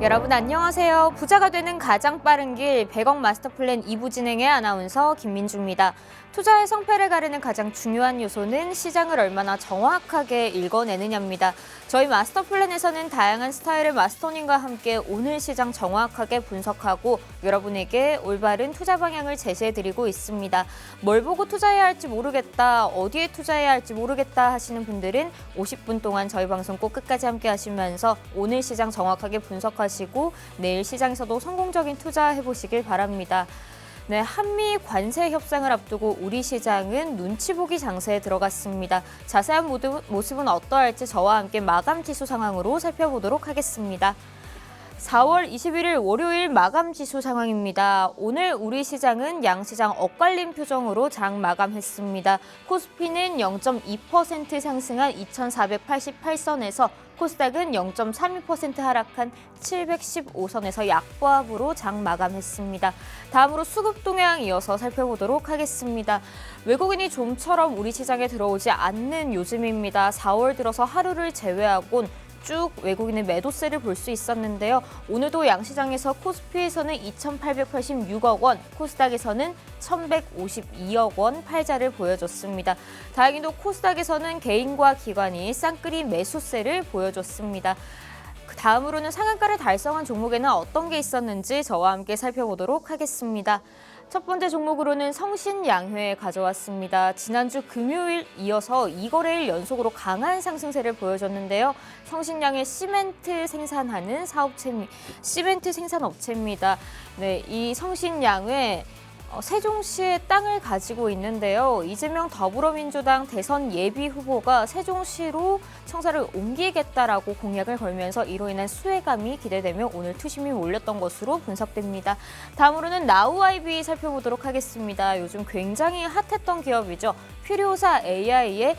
여러분 안녕하세요. 부자가 되는 가장 빠른 길 100억 마스터플랜 2부 진행의 아나운서 김민주입니다. 투자의 성패를 가르는 가장 중요한 요소는 시장을 얼마나 정확하게 읽어내느냐입니다. 저희 마스터플랜에서는 다양한 스타일의 마스터님과 함께 오늘 시장 정확하게 분석하고 여러분에게 올바른 투자 방향을 제시해드리고 있습니다. 뭘 보고 투자해야 할지 모르겠다, 어디에 투자해야 할지 모르겠다 하시는 분들은 50분 동안 저희 방송 꼭 끝까지 함께 하시면서 오늘 시장 정확하게 분석하시고 내일 시장에서도 성공적인 투자해보시길 바랍니다. 네, 한미 관세 협상을 앞두고 우리 시장은 눈치 보기 장세에 들어갔습니다. 자세한 모습은 어떠할지 저와 함께 마감 지수 상황으로 살펴보도록 하겠습니다. 4월 21일 월요일 마감 지수 상황입니다. 오늘 우리 시장은 양시장 엇갈린 표정으로 장 마감했습니다. 코스피는 0.2% 상승한 2,488선에서 코스닥은 0.32% 하락한 715선에서 약보합으로 장 마감했습니다. 다음으로 수급 동향 이어서 살펴보도록 하겠습니다. 외국인이 좀처럼 우리 시장에 들어오지 않는 요즘입니다. 4월 들어서 하루를 제외하곤 쭉 외국인의 매도세를 볼 수 있었는데요. 오늘도 양시장에서 코스피에서는 2,886억 원, 코스닥에서는 1,152억 원 팔자를 보여줬습니다. 다행히도 코스닥에서는 개인과 기관이 쌍끌이 매수세를 보여줬습니다. 다음으로는 상한가를 달성한 종목에는 어떤 게 있었는지 저와 함께 살펴보도록 하겠습니다. 첫 번째 종목으로는 성신양회 가져왔습니다. 지난주 금요일 이어서 2거래일 연속으로 강한 상승세를 보여줬는데요. 성신양회 시멘트 생산하는 시멘트 생산업체입니다. 네, 이 성신양회 세종시에 땅을 가지고 있는데요. 이재명 더불어민주당 대선 예비 후보가 세종시로 청사를 옮기겠다라고 공약을 걸면서 이로 인한 수혜감이 기대되며 오늘 투심이 몰렸던 것으로 분석됩니다. 다음으로는 나우아이비 살펴보도록 하겠습니다. 요즘 굉장히 핫했던 기업이죠. 퓨리오사 AI에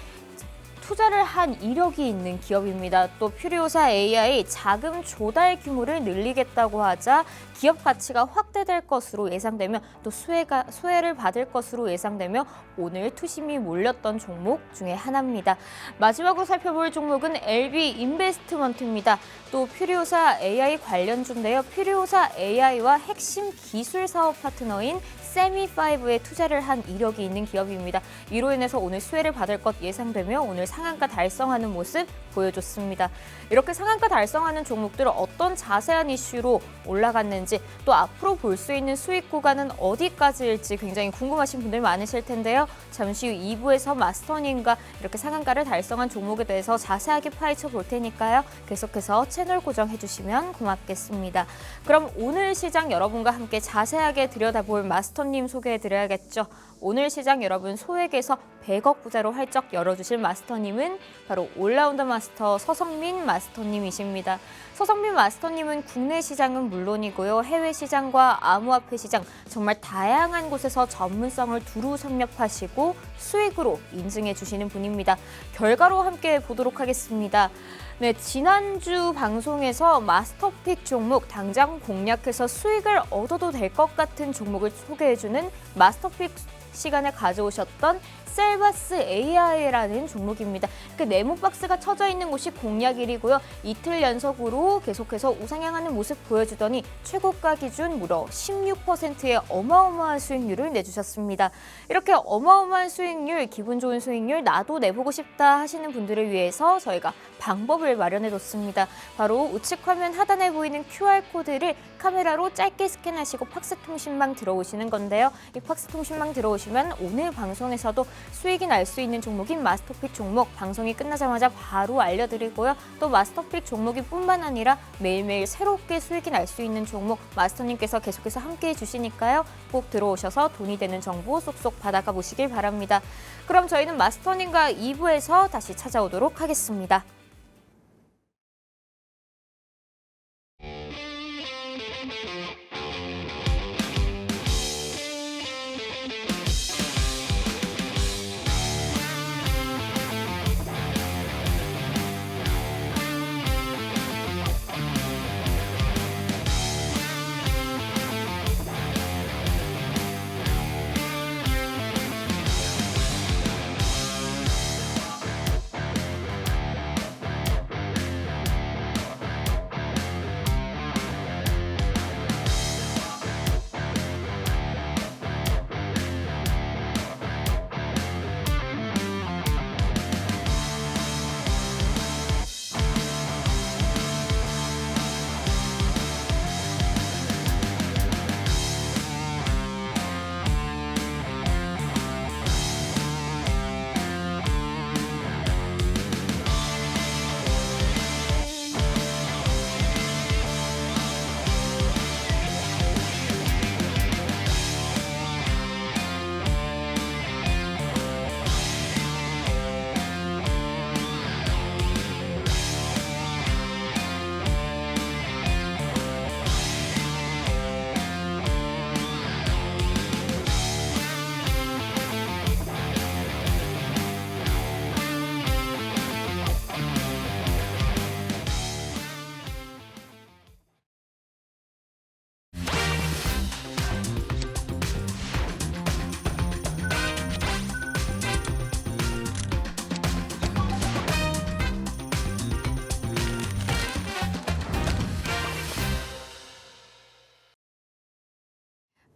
투자를 한 이력이 있는 기업입니다. 또 퓨리오사 AI 자금 조달 규모를 늘리겠다고 하자 기업 가치가 확대될 것으로 예상되며 또 수혜를 받을 것으로 예상되며 오늘 투심이 몰렸던 종목 중에 하나입니다. 마지막으로 살펴볼 종목은 LB인베스트먼트입니다. 또 퓨리오사 AI 관련주인데요. 퓨리오사 AI와 핵심 기술 사업 파트너인 세미5에 투자를 한 이력이 있는 기업입니다. 이로 인해서 오늘 수혜를 받을 것 예상되며 오늘 상한가 달성하는 모습 보여줬습니다. 이렇게 상한가 달성하는 종목들은 어떤 자세한 이슈로 올라갔는지 또 앞으로 볼 수 있는 수익 구간은 어디까지일지 굉장히 궁금하신 분들 많으실 텐데요. 잠시 후 2부에서 마스터님과 이렇게 상한가를 달성한 종목에 대해서 자세하게 파헤쳐 볼 테니까요. 계속해서 채널 고정해 주시면 고맙겠습니다. 그럼 오늘 시장 여러분과 함께 자세하게 들여다볼 마스터님 소개해 드려야겠죠. 오늘 시장 여러분 소액에서 100억 부자로 활짝 열어주실 마스터님은 바로 올라운더 마스터 서성민 마스터님이십니다. 서성민 마스터님은 국내 시장은 물론이고요. 해외 시장과 암호화폐 시장 정말 다양한 곳에서 전문성을 두루 섭렵하시고 수익으로 인증해 주시는 분입니다. 결과로 함께 보도록 하겠습니다. 네, 지난주 방송에서 마스터픽 종목 당장 공략해서 수익을 얻어도 될 것 같은 종목을 소개해주는 마스터픽 시간에 가져오셨던 셀바스 AI라는 종목입니다. 그 네모 박스가 쳐져 있는 곳이 공략일이고요. 이틀 연속으로 계속해서 우상향하는 모습 보여주더니 최고가 기준 무려 16%의 어마어마한 수익률을 내주셨습니다. 이렇게 어마어마한 수익률, 기분 좋은 수익률 나도 내보고 싶다 하시는 분들을 위해서 저희가 방법을 마련해뒀습니다. 바로 우측 화면 하단에 보이는 QR코드를 카메라로 짧게 스캔하시고 팍스통신망 들어오시는 건데요. 이 팍스통신망 들어오시면 오늘 방송에서도 수익이 날 수 있는 종목인 마스터픽 종목 방송이 끝나자마자 바로 알려드리고요. 또 마스터픽 종목이 뿐만 아니라 매일매일 새롭게 수익이 날 수 있는 종목 마스터님께서 계속해서 함께해 주시니까요. 꼭 들어오셔서 돈이 되는 정보 쏙쏙 받아가 보시길 바랍니다. 그럼 저희는 마스터님과 2부에서 다시 찾아오도록 하겠습니다.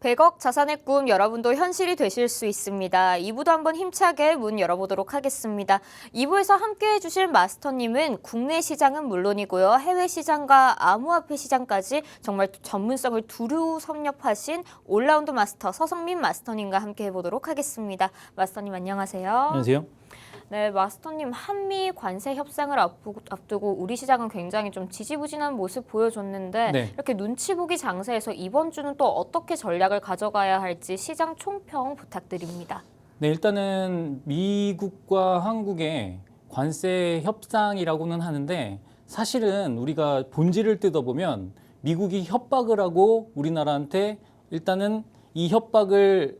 100억 자산의 꿈 여러분도 현실이 되실 수 있습니다. 2부도 한번 힘차게 문 열어보도록 하겠습니다. 2부에서 함께해 주실 마스터님은 국내 시장은 물론이고요. 해외 시장과 암호화폐 시장까지 정말 전문성을 두루 섭렵하신 올라운드 마스터 서성민 마스터님과 함께해 보도록 하겠습니다. 마스터님 안녕하세요. 안녕하세요. 네, 마스터님, 한미 관세 협상을 앞두고 우리 시장은 굉장히 좀 지지부진한 모습 보여줬는데 네. 이렇게 눈치 보기 장세에서 이번 주는 또 어떻게 전략을 가져가야 할지 시장 총평 부탁드립니다. 네, 일단은 미국과 한국의 관세 협상이라고는 하는데 사실은 우리가 본질을 뜯어보면 미국이 협박을 하고 우리나라한테 일단은 이 협박을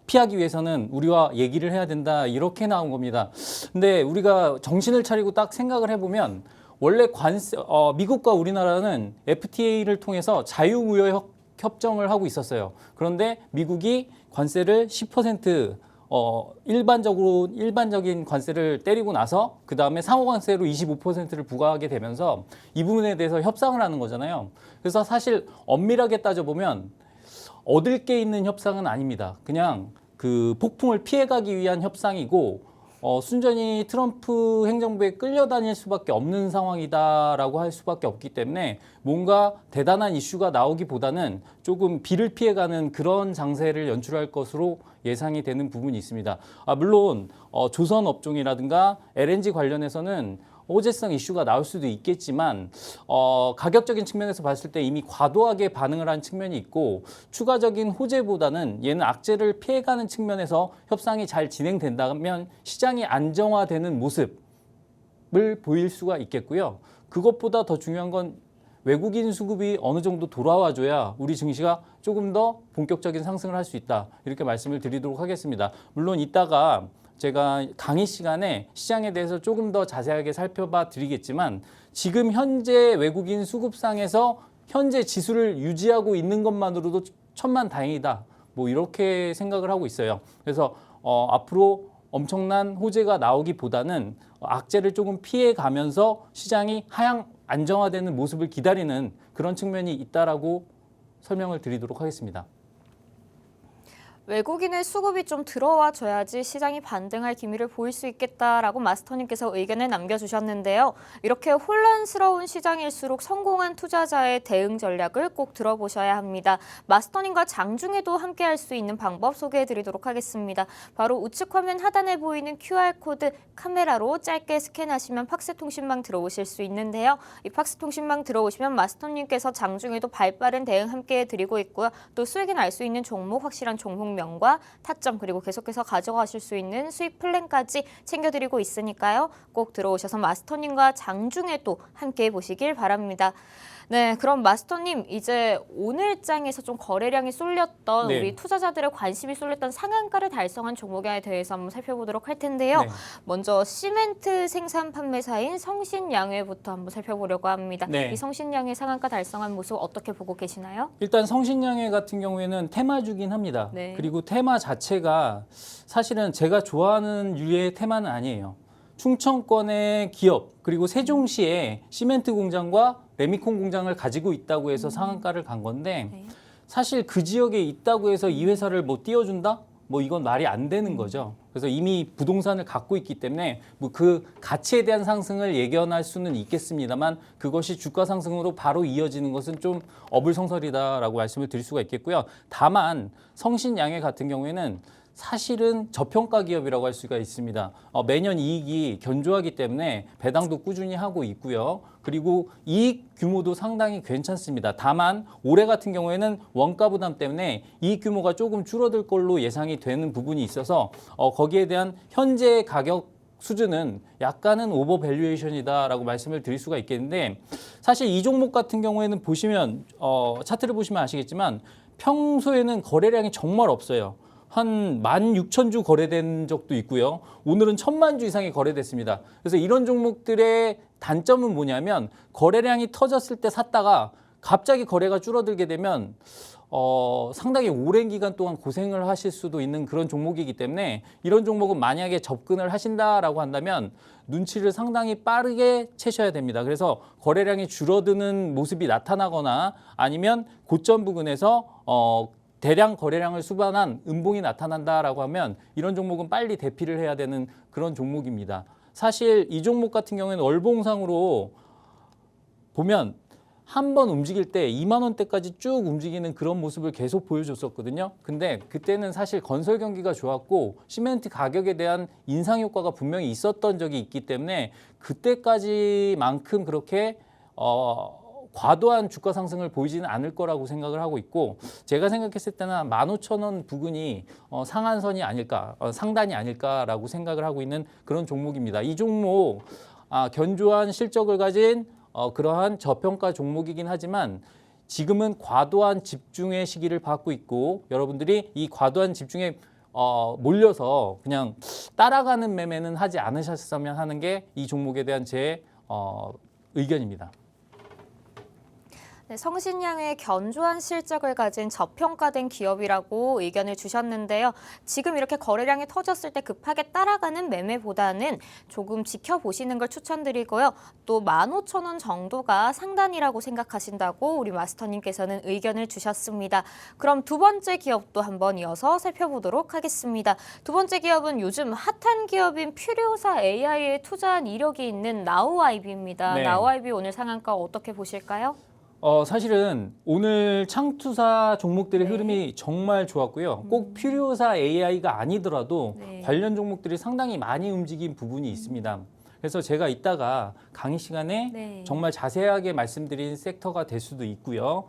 피하기 위해서는 우리와 얘기를 해야 된다 이렇게 나온 겁니다. 근데 우리가 정신을 차리고 딱 생각을 해보면 원래 미국과 우리나라는 FTA를 통해서 자유무역 협정을 하고 있었어요. 그런데 미국이 관세를 10% 일반적인 관세를 때리고 나서 그 다음에 상호관세로 25%를 부과하게 되면서 이 부분에 대해서 협상을 하는 거잖아요. 그래서 사실 엄밀하게 따져보면 얻을 게 있는 협상은 아닙니다. 그냥 그 폭풍을 피해가기 위한 협상이고 순전히 트럼프 행정부에 끌려다닐 수밖에 없는 상황이다라고 할 수밖에 없기 때문에 뭔가 대단한 이슈가 나오기보다는 조금 비를 피해가는 그런 장세를 연출할 것으로 예상이 되는 부분이 있습니다. 물론 조선 업종이라든가 LNG 관련해서는 호재성 이슈가 나올 수도 있겠지만 가격적인 측면에서 봤을 때 이미 과도하게 반응을 한 측면이 있고 추가적인 호재보다는 얘는 악재를 피해가는 측면에서 협상이 잘 진행된다면 시장이 안정화되는 모습을 보일 수가 있겠고요. 그것보다 더 중요한 건 외국인 수급이 어느 정도 돌아와줘야 우리 증시가 조금 더 본격적인 상승을 할 수 있다. 이렇게 말씀을 드리도록 하겠습니다. 물론 이따가 제가 강의 시간에 시장에 대해서 조금 더 자세하게 살펴봐 드리겠지만 지금 현재 외국인 수급상에서 현재 지수를 유지하고 있는 것만으로도 천만다행이다. 뭐 이렇게 생각을 하고 있어요. 그래서 앞으로 엄청난 호재가 나오기보다는 악재를 조금 피해가면서 시장이 하향 안정화되는 모습을 기다리는 그런 측면이 있다라고 설명을 드리도록 하겠습니다. 외국인의 수급이 좀 들어와 줘야지 시장이 반등할 기미를 보일 수 있겠다라고 마스터님께서 의견을 남겨주셨는데요. 이렇게 혼란스러운 시장일수록 성공한 투자자의 대응 전략을 꼭 들어보셔야 합니다. 마스터님과 장중에도 함께할 수 있는 방법 소개해드리도록 하겠습니다. 바로 우측 화면 하단에 보이는 QR코드 카메라로 짧게 스캔하시면 팍스통신망 들어오실 수 있는데요. 이 팍스통신망 들어오시면 마스터님께서 장중에도 발빠른 대응 함께해드리고 있고요. 또 수익이 날 수 있는 종목, 확실한 종목 명과 타점 그리고 계속해서 가져가실 수 있는 수익 플랜까지 챙겨드리고 있으니까요. 꼭 들어오셔서 마스터님과 장중에도 함께 보시길 바랍니다. 네, 그럼 마스터님 이제 오늘장에서 좀 거래량이 쏠렸던 네. 우리 투자자들의 관심이 쏠렸던 상한가를 달성한 종목에 대해서 한번 살펴보도록 할 텐데요. 네. 먼저 시멘트 생산 판매사인 성신양회부터 한번 살펴보려고 합니다. 네. 이 성신양회 상한가 달성한 모습 어떻게 보고 계시나요? 일단 성신양회 같은 경우에는 테마주긴 합니다. 네. 그리고 테마 자체가 사실은 제가 좋아하는 유의 테마는 아니에요. 충청권의 기업 그리고 세종시에 시멘트 공장과 레미콘 공장을 가지고 있다고 해서 상한가를 간 건데 네. 사실 그 지역에 있다고 해서 이 회사를 뭐 띄워준다? 뭐 이건 말이 안 되는 거죠. 그래서 이미 부동산을 갖고 있기 때문에 뭐 그 가치에 대한 상승을 예견할 수는 있겠습니다만 그것이 주가 상승으로 바로 이어지는 것은 좀 어불성설이다라고 말씀을 드릴 수가 있겠고요. 다만 성신양회 같은 경우에는 사실은 저평가 기업이라고 할 수가 있습니다. 매년 이익이 견조하기 때문에 배당도 꾸준히 하고 있고요. 그리고 이익 규모도 상당히 괜찮습니다. 다만 올해 같은 경우에는 원가 부담 때문에 이익 규모가 조금 줄어들 걸로 예상이 되는 부분이 있어서 거기에 대한 현재 가격 수준은 약간은 오버 밸류에이션이다라고 말씀을 드릴 수가 있겠는데 사실 이 종목 같은 경우에는 보시면 차트를 보시면 아시겠지만 평소에는 거래량이 정말 없어요. 한 16,000주 거래된 적도 있고요. 오늘은 1,000만 주 이상이 거래됐습니다. 그래서 이런 종목들의 단점은 뭐냐면 거래량이 터졌을 때 샀다가 갑자기 거래가 줄어들게 되면 상당히 오랜 기간 동안 고생을 하실 수도 있는 그런 종목이기 때문에 이런 종목은 만약에 접근을 하신다라고 한다면 눈치를 상당히 빠르게 채셔야 됩니다. 그래서 거래량이 줄어드는 모습이 나타나거나 아니면 고점 부근에서 대량 거래량을 수반한 음봉이 나타난다라고 하면 이런 종목은 빨리 대피를 해야 되는 그런 종목입니다. 사실 이 종목 같은 경우에는 월봉상으로 보면 한 번 움직일 때 2만 원대까지 쭉 움직이는 그런 모습을 계속 보여줬었거든요. 근데 그때는 사실 건설 경기가 좋았고 시멘트 가격에 대한 인상 효과가 분명히 있었던 적이 있기 때문에 그때까지만큼 그렇게 과도한 주가 상승을 보이지는 않을 거라고 생각을 하고 있고, 제가 생각했을 때는 15,000원 부근이 상한선이 아닐까, 상단이 아닐까라고 생각을 하고 있는 그런 종목입니다. 이 종목 견조한 실적을 가진 그러한 저평가 종목이긴 하지만 지금은 과도한 집중의 시기를 받고 있고, 여러분들이 이 과도한 집중에 몰려서 그냥 따라가는 매매는 하지 않으셨으면 하는 게 이 종목에 대한 제 의견입니다. 네, 성신양의 견조한 실적을 가진 저평가된 기업이라고 의견을 주셨는데요. 지금 이렇게 거래량이 터졌을 때 급하게 따라가는 매매보다는 조금 지켜보시는 걸 추천드리고요. 또 15,000원 정도가 상단이라고 생각하신다고 우리 마스터님께서는 의견을 주셨습니다. 그럼 두 번째 기업도 한번 이어서 살펴보도록 하겠습니다. 두 번째 기업은 요즘 핫한 기업인 퓨리오사 AI에 투자한 이력이 있는 나우아이비입니다. 네. 나우아이비 오늘 상한가 어떻게 보실까요? 사실은 오늘 창투사 종목들의 네. 흐름이 정말 좋았고요. 꼭 퓨리오사 AI가 아니더라도 네. 관련 종목들이 상당히 많이 움직인 부분이 있습니다. 그래서 제가 이따가 강의 시간에 네. 정말 자세하게 말씀드린 섹터가 될 수도 있고요.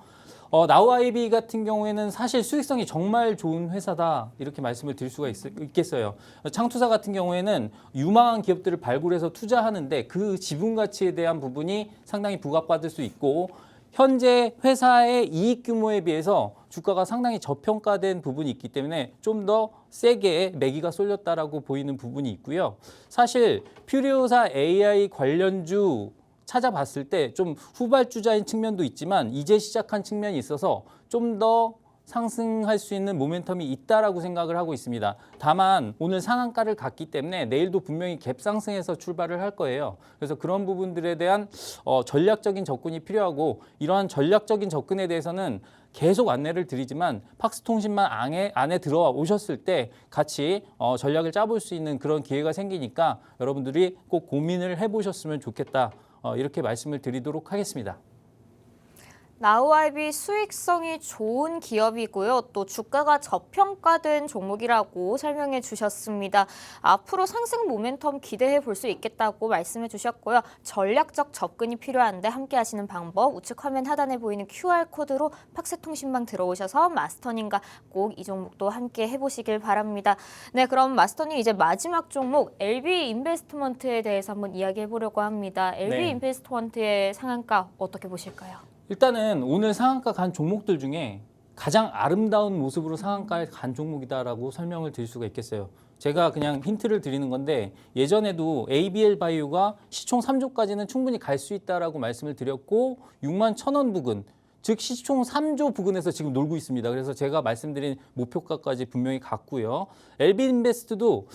나우아이비 같은 경우에는 사실 수익성이 정말 좋은 회사다, 이렇게 말씀을 드릴 수가 있겠어요. 창투사 같은 경우에는 유망한 기업들을 발굴해서 투자하는데 그 지분 가치에 대한 부분이 상당히 부각받을 수 있고, 현재 회사의 이익 규모에 비해서 주가가 상당히 저평가된 부분이 있기 때문에 좀 더 세게 매기가 쏠렸다라고 보이는 부분이 있고요. 사실 퓨리오사 AI 관련주 찾아봤을 때 좀 후발주자인 측면도 있지만 이제 시작한 측면이 있어서 좀 더 상승할 수 있는 모멘텀이 있다라고 생각을 하고 있습니다. 다만 오늘 상한가를 갔기 때문에 내일도 분명히 갭 상승해서 출발을 할 거예요. 그래서 그런 부분들에 대한 전략적인 접근이 필요하고, 이러한 전략적인 접근에 대해서는 계속 안내를 드리지만 팍스통신만 안에 들어와 오셨을 때 같이 전략을 짜볼 수 있는 그런 기회가 생기니까 여러분들이 꼭 고민을 해보셨으면 좋겠다, 이렇게 말씀을 드리도록 하겠습니다. 나우아이비 수익성이 좋은 기업이고요. 또 주가가 저평가된 종목이라고 설명해 주셨습니다. 앞으로 상승 모멘텀 기대해 볼 수 있겠다고 말씀해 주셨고요. 전략적 접근이 필요한데 함께 하시는 방법, 우측 화면 하단에 보이는 QR코드로 팍스통신망 들어오셔서 마스터님과 꼭 이 종목도 함께 해보시길 바랍니다. 네, 그럼 마스터님 이제 마지막 종목 LB 인베스트먼트에 대해서 한번 이야기해 보려고 합니다. LB 네. 인베스트먼트의 상한가 어떻게 보실까요? 일단은 오늘 상한가 간 종목들 중에 가장 아름다운 모습으로 상한가에 간 종목이다라고 설명을 드릴 수가 있겠어요. 제가 그냥 힌트를 드리는 건데, 예전에도 ABL 바이오가 시총 3조까지는 충분히 갈 수 있다라고 말씀을 드렸고 61,000원 부근, 즉 시총 3조 부근에서 지금 놀고 있습니다. 그래서 제가 말씀드린 목표가까지 분명히 갔고요. LB인베스트도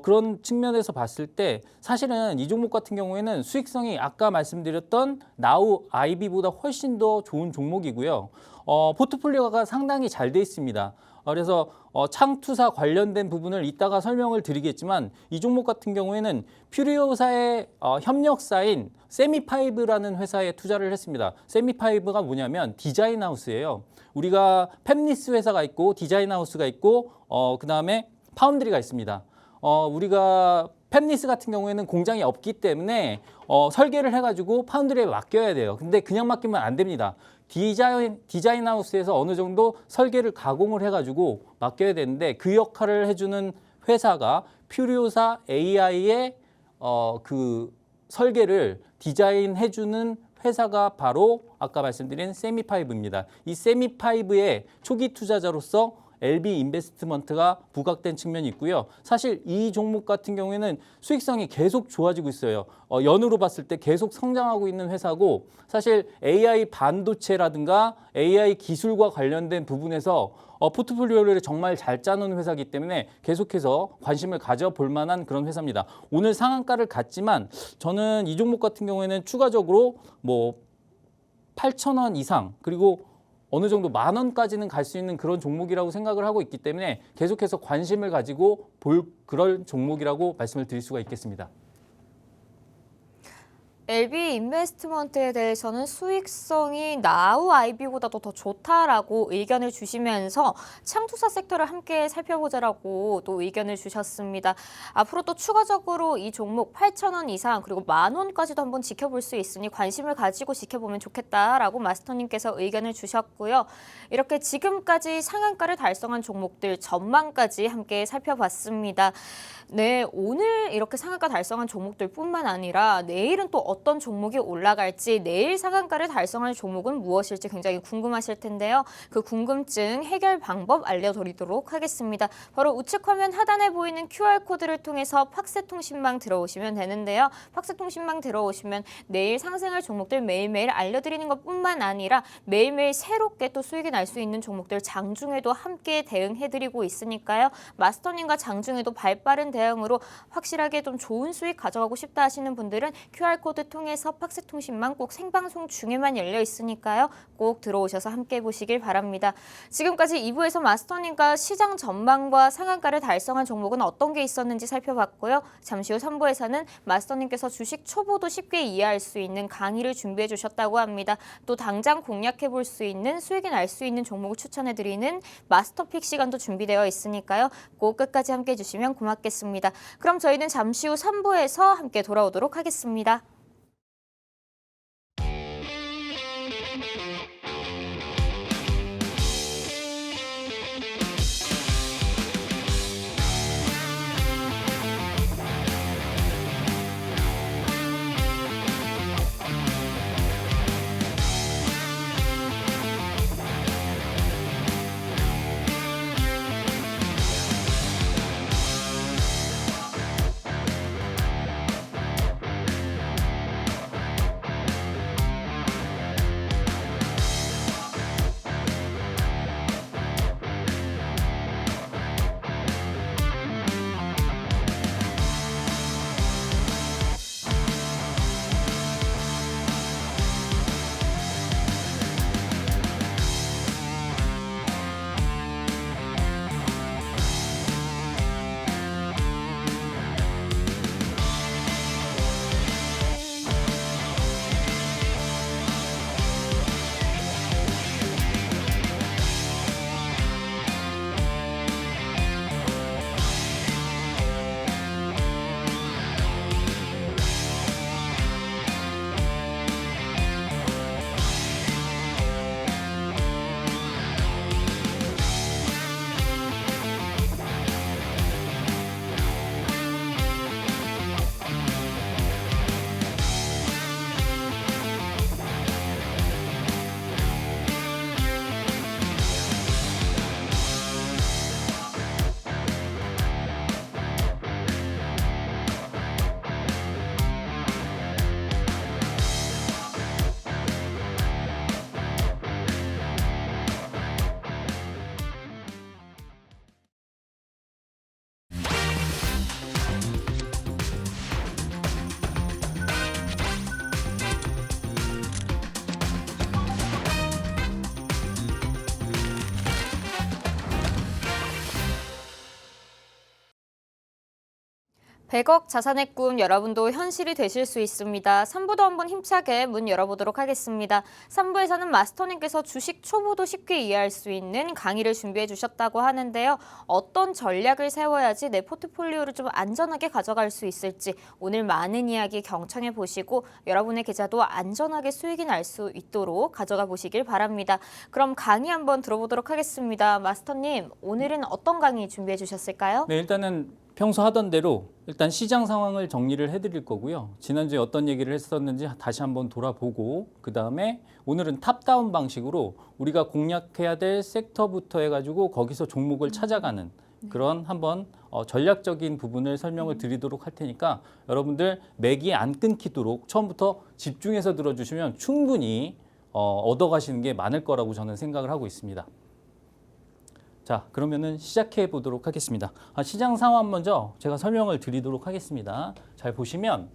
그런 측면에서 봤을 때 사실은 이 종목 같은 경우에는 수익성이 아까 말씀드렸던 나우아이비보다 훨씬 더 좋은 종목이고요. 포트폴리오가 상당히 잘 돼 있습니다. 그래서 창투사 관련된 부분을 이따가 설명을 드리겠지만, 이 종목 같은 경우에는 퓨리오사의 협력사인 세미파이브라는 회사에 투자를 했습니다. 세미파이브가 뭐냐면 디자인하우스예요. 우리가 팹리스 회사가 있고 디자인하우스가 있고 그다음에 파운드리가 있습니다. 우리가 팹리스 같은 경우에는 공장이 없기 때문에 설계를 해가지고 파운드리에 맡겨야 돼요. 근데 그냥 맡기면 안 됩니다. 디자인하우스에서 어느 정도 설계를 가공을 해가지고 맡겨야 되는데, 그 역할을 해주는 회사가 퓨리오사 AI의 그 설계를 디자인해주는 회사가 바로 아까 말씀드린 세미파이브입니다. 이 세미파이브의 초기 투자자로서 LB 인베스트먼트가 부각된 측면이 있고요. 사실 이 종목 같은 경우에는 수익성이 계속 좋아지고 있어요. 연으로 봤을 때 계속 성장하고 있는 회사고, 사실 AI 반도체라든가 AI 기술과 관련된 부분에서 포트폴리오를 정말 잘 짜놓은 회사이기 때문에 계속해서 관심을 가져볼 만한 그런 회사입니다. 오늘 상한가를 갔지만 저는 이 종목 같은 경우에는 추가적으로 뭐 8,000원 이상, 그리고 어느 정도 10,000원까지는 갈 수 있는 그런 종목이라고 생각을 하고 있기 때문에 계속해서 관심을 가지고 볼 그런 종목이라고 말씀을 드릴 수가 있겠습니다. LB 인베스트먼트에 대해서는 수익성이 나우 아이비보다도 더 좋다라고 의견을 주시면서 창투사 섹터를 함께 살펴보자라고 또 의견을 주셨습니다. 앞으로 또 추가적으로 이 종목 8,000원 이상 그리고 10,000원까지도 한번 지켜볼 수 있으니 관심을 가지고 지켜보면 좋겠다라고 마스터님께서 의견을 주셨고요. 이렇게 지금까지 상한가를 달성한 종목들 전망까지 함께 살펴봤습니다. 네, 오늘 이렇게 상한가 달성한 종목들뿐만 아니라 내일은 또 어떤 종목이 올라갈지, 내일 상한가를 달성할 종목은 무엇일지 굉장히 궁금하실 텐데요. 그 궁금증 해결 방법 알려드리도록 하겠습니다. 바로 우측 화면 하단에 보이는 QR코드를 통해서 팍스통신망 들어오시면 되는데요. 팍스통신망 들어오시면 내일 상승할 종목들 매일매일 알려드리는 것뿐만 아니라 매일매일 새롭게 또 수익이 날 수 있는 종목들 장중에도 함께 대응해드리고 있으니까요. 마스터님과 장중에도 발빠른 대응으로 확실하게 좀 좋은 수익 가져가고 싶다 하시는 분들은 QR코드 통해서 팍스통신망 꼭 생방송 중에만 열려 있으니까요. 꼭 들어오셔서 함께 해보시길 바랍니다. 지금까지 2부에서 마스터님과 시장 전망과 상한가를 달성한 종목은 어떤 게 있었는지 살펴봤고요. 잠시 후 3부에서는 마스터님께서 주식 초보도 쉽게 이해할 수 있는 강의를 준비해 주셨다고 합니다. 또 당장 공략해 볼 수 있는 수익이 날 수 있는 종목을 추천해드리는 마스터픽 시간도 준비되어 있으니까요. 꼭 끝까지 함께 해주시면 고맙겠습니다. 그럼 저희는 잠시 후 3부에서 함께 돌아오도록 하겠습니다. 백억 자산의 꿈 여러분도 현실이 되실 수 있습니다. 3부도 한번 힘차게 문 열어보도록 하겠습니다. 3부에서는 마스터님께서 주식 초보도 쉽게 이해할 수 있는 강의를 준비해 주셨다고 하는데요. 어떤 전략을 세워야지 내 포트폴리오를 좀 안전하게 가져갈 수 있을지 오늘 많은 이야기 경청해 보시고 여러분의 계좌도 안전하게 수익이 날 수 있도록 가져가 보시길 바랍니다. 그럼 강의 한번 들어보도록 하겠습니다. 마스터님, 오늘은 어떤 강의 준비해 주셨을까요? 네, 일단은 평소 하던 대로 일단 시장 상황을 정리를 해드릴 거고요. 지난주에 어떤 얘기를 했었는지 다시 한번 돌아보고 그 다음에 오늘은 탑다운 방식으로 우리가 공략해야 될 섹터부터 해가지고 거기서 종목을 찾아가는 그런 한번 전략적인 부분을 설명을 드리도록 할 테니까 여러분들 매기에 안 끊기도록 처음부터 집중해서 들어주시면 충분히 얻어가시는 게 많을 거라고 저는 생각을 하고 있습니다. 자, 그러면은 시작해 보도록 하겠습니다. 시장 상황 먼저 제가 설명을 드리도록 하겠습니다. 잘 보시면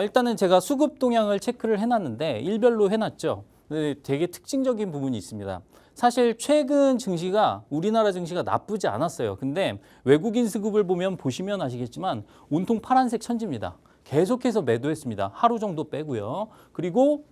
일단은 제가 수급 동향을 체크를 해놨는데 일별로 해놨죠. 네, 되게 특징적인 부분이 있습니다. 사실 최근 증시가 우리나라 증시가 나쁘지 않았어요. 근데 외국인 수급을 보시면 아시겠지만 온통 파란색 천지입니다. 계속해서 매도했습니다. 하루 정도 빼고요. 그리고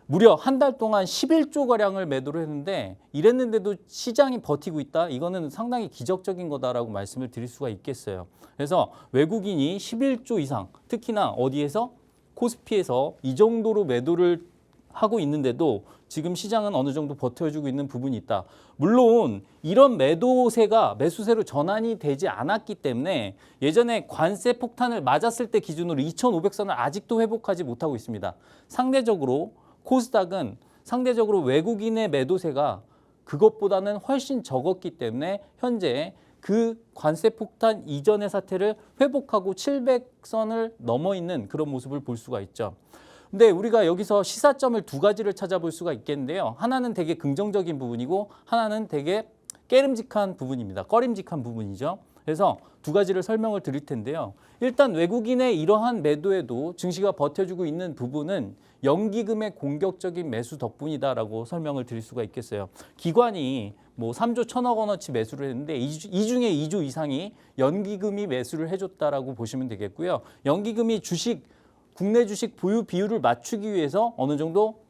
무려 한 달 동안 11조 가량을 매도를 했는데 이랬는데도 시장이 버티고 있다. 이거는 상당히 기적적인 거다라고 말씀을 드릴 수가 있겠어요. 그래서 외국인이 11조 이상, 특히나 어디에서 코스피에서 이 정도로 매도를 하고 있는데도 지금 시장은 어느 정도 버텨주고 있는 부분이 있다. 물론 이런 매수세로 전환이 되지 않았기 때문에 예전에 관세 폭탄을 맞았을 때 기준으로 2,500선을 아직도 회복하지 못하고 있습니다. 상대적으로 코스닥은 상대적으로 외국인의 매도세가 그것보다는 훨씬 적었기 때문에 현재 그 관세 폭탄 이전의 사태를 회복하고 700선을 넘어 있는 그런 모습을 볼 수가 있죠. 근데 우리가 여기서 시사점을 두 가지를 찾아볼 수가 있겠는데요. 하나는 되게 긍정적인 부분이고 하나는 되게 꺼림직한 부분이죠. 그래서 두 가지를 설명을 드릴 텐데요. 일단 외국인의 이러한 매도에도 증시가 버텨주고 있는 부분은 연기금의 공격적인 매수 덕분이다라고 설명을 드릴 수가 있겠어요. 기관이 3조 1천억 원어치 매수를 했는데 이 중에 2조 이상이 연기금이 매수를 해줬다라고 보시면 되겠고요. 연기금이 국내 주식 보유 비율을 맞추기 위해서 어느 정도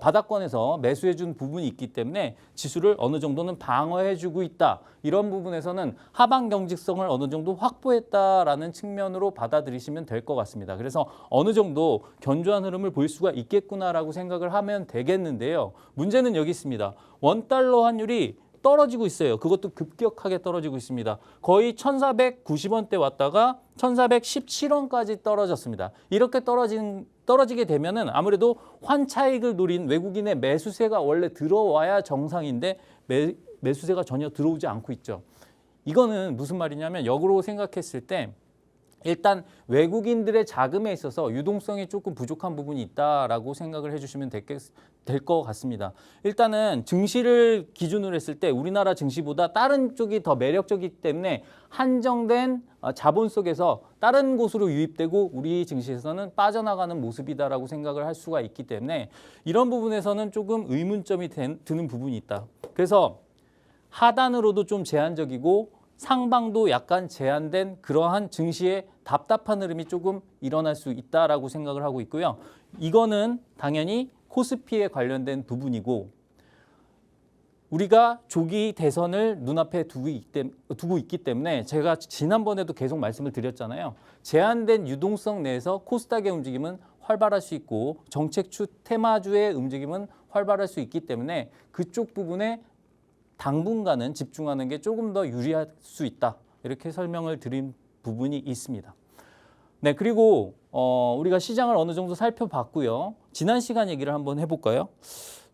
바닥권에서 매수해준 부분이 있기 때문에 지수를 어느 정도는 방어해주고 있다. 이런 부분에서는 하방 경직성을 어느 정도 확보했다라는 측면으로 받아들이시면 될 것 같습니다. 그래서 어느 정도 견조한 흐름을 볼 수가 있겠구나라고 생각을 하면 되겠는데요. 문제는 여기 있습니다. 원달러 환율이 떨어지고 있어요. 그것도 급격하게 떨어지고 있습니다. 거의 1,490원대 왔다가 1,417원까지 떨어졌습니다. 이렇게 떨어지게 되면은 아무래도 환차익을 노린 외국인의 매수세가 원래 들어와야 정상인데 매수세가 전혀 들어오지 않고 있죠. 이거는 무슨 말이냐면 역으로 생각했을 때 일단 외국인들의 자금에 있어서 유동성이 조금 부족한 부분이 있다라고 생각을 해주시면 될 것 같습니다. 일단은 증시를 기준으로 했을 때 우리나라 증시보다 다른 쪽이 더 매력적이기 때문에 한정된 자본 속에서 다른 곳으로 유입되고 우리 증시에서는 빠져나가는 모습이다라고 생각을 할 수가 있기 때문에 이런 부분에서는 조금 의문점이 드는 부분이 있다. 그래서 하단으로도 좀 제한적이고 상방도 약간 제한된 그러한 증시의 답답한 흐름이 조금 일어날 수 있다라고 생각을 하고 있고요. 이거는 당연히 코스피에 관련된 부분이고 우리가 조기 대선을 눈앞에 두고 있기 때문에 제가 지난번에도 계속 말씀을 드렸잖아요. 제한된 유동성 내에서 코스닥의 움직임은 활발할 수 있고 정책주 테마주의 움직임은 활발할 수 있기 때문에 그쪽 부분에 당분간은 집중하는 게 조금 더 유리할 수 있다. 이렇게 설명을 드린 부분이 있습니다. 네, 그리고 우리가 시장을 어느 정도 살펴봤고요. 지난 시간 얘기를 한번 해볼까요?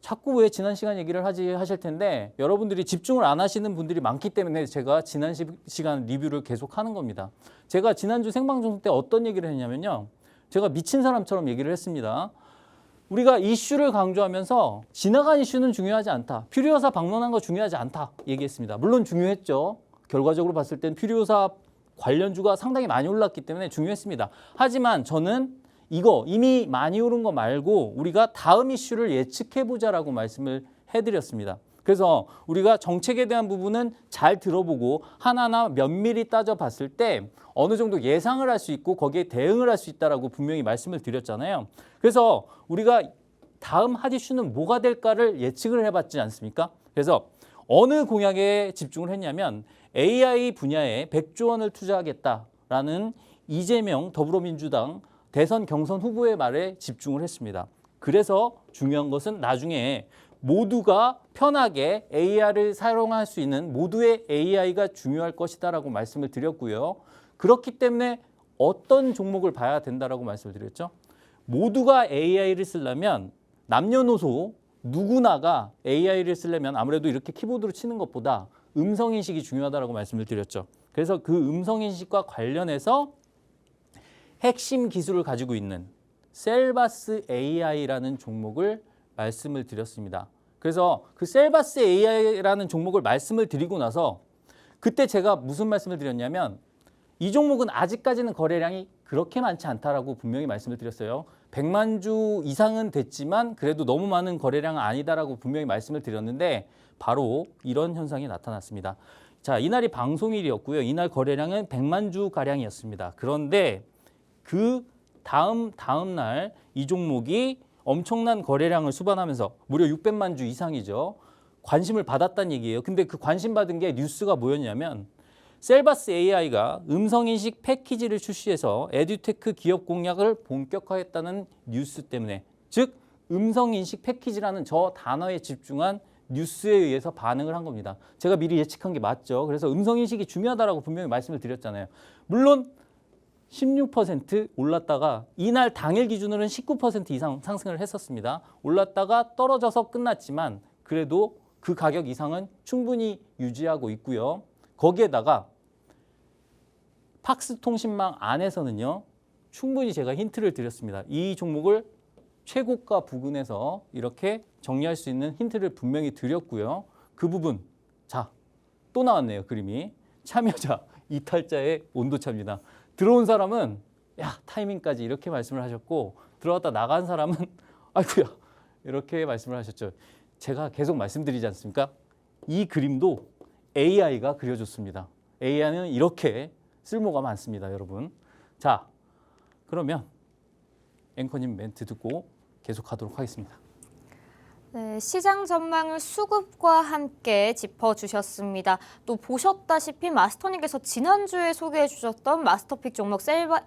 자꾸 왜 지난 시간 얘기를 하실 텐데 여러분들이 집중을 안 하시는 분들이 많기 때문에 제가 지난 시간 리뷰를 계속 하는 겁니다. 제가 지난주 생방송 때 어떤 얘기를 했냐면요. 제가 미친 사람처럼 얘기를 했습니다. 우리가 이슈를 강조하면서 지나간 이슈는 중요하지 않다. 퓨리오사 방문한 거 중요하지 않다 얘기했습니다. 물론 중요했죠. 결과적으로 봤을 땐 퓨리오사 관련주가 상당히 많이 올랐기 때문에 중요했습니다. 하지만 저는 이거 이미 많이 오른 거 말고 우리가 다음 이슈를 예측해보자라고 말씀을 해드렸습니다. 그래서 우리가 정책에 대한 부분은 잘 들어보고 하나하나 면밀히 따져봤을 때 어느 정도 예상을 할 수 있고 거기에 대응을 할 수 있다라고 분명히 말씀을 드렸잖아요. 그래서 우리가 다음 핫 이슈는 뭐가 될까를 예측을 해봤지 않습니까? 그래서 어느 공약에 집중을 했냐면 AI 분야에 100조 원을 투자하겠다라는 이재명 더불어민주당 대선 경선 후보의 말에 집중을 했습니다. 그래서 중요한 것은 나중에 모두가 편하게 AI를 사용할 수 있는 모두의 AI가 중요할 것이다라고 말씀을 드렸고요. 그렇기 때문에 어떤 종목을 봐야 된다라고 말씀을 드렸죠. 모두가 AI를 쓰려면 남녀노소 누구나가 AI를 쓰려면 아무래도 이렇게 키보드로 치는 것보다 음성인식이 중요하다라고 말씀을 드렸죠. 그래서 그 음성인식과 관련해서 핵심 기술을 가지고 있는 셀바스 AI라는 종목을 말씀을 드렸습니다. 그래서 그 셀바스 AI라는 종목을 말씀을 드리고 나서 그때 제가 무슨 말씀을 드렸냐면 이 종목은 아직까지는 거래량이 그렇게 많지 않다라고 분명히 말씀을 드렸어요. 100만 주 이상은 됐지만 그래도 너무 많은 거래량은 아니다라고 분명히 말씀을 드렸는데 바로 이런 현상이 나타났습니다. 자, 이날이 방송일이었고요. 이날 거래량은 100만 주 가량이었습니다. 그런데 그 다음 날 이 종목이 엄청난 거래량을 수반하면서 무려 600만 주 이상이죠. 관심을 받았다는 얘기예요. 근데 그 관심 받은 게 뉴스가 뭐였냐면 셀바스 AI가 음성인식 패키지를 출시해서 에듀테크 기업 공략을 본격화했다는 뉴스 때문에, 즉 음성인식 패키지라는 저 단어에 집중한 뉴스에 의해서 반응을 한 겁니다. 제가 미리 예측한 게 맞죠. 그래서 음성인식이 중요하다라고 분명히 말씀을 드렸잖아요. 물론 16% 올랐다가 이날 당일 기준으로는 19% 이상 상승을 했었습니다. 올랐다가 떨어져서 끝났지만 그래도 그 가격 이상은 충분히 유지하고 있고요. 거기에다가 팍스통신망 안에서는요, 충분히 제가 힌트를 드렸습니다. 이 종목을 최고가 부근에서 이렇게 정리할 수 있는 힌트를 분명히 드렸고요. 그 부분, 자, 또 나왔네요. 그림이. 참여자, 이탈자의 온도차입니다. 들어온 사람은 야, 타이밍까지 이렇게 말씀을 하셨고 들어왔다 나간 사람은 아이고야 이렇게 말씀을 하셨죠. 제가 계속 말씀드리지 않습니까? 이 그림도 AI가 그려줬습니다. AI는 이렇게 쓸모가 많습니다, 여러분. 자, 그러면 앵커님 멘트 듣고 계속하도록 하겠습니다. 네, 시장 전망을 수급과 함께 짚어주셨습니다. 또 보셨다시피 마스터님께서 지난주에 소개해 주셨던 마스터픽 종목 셀바스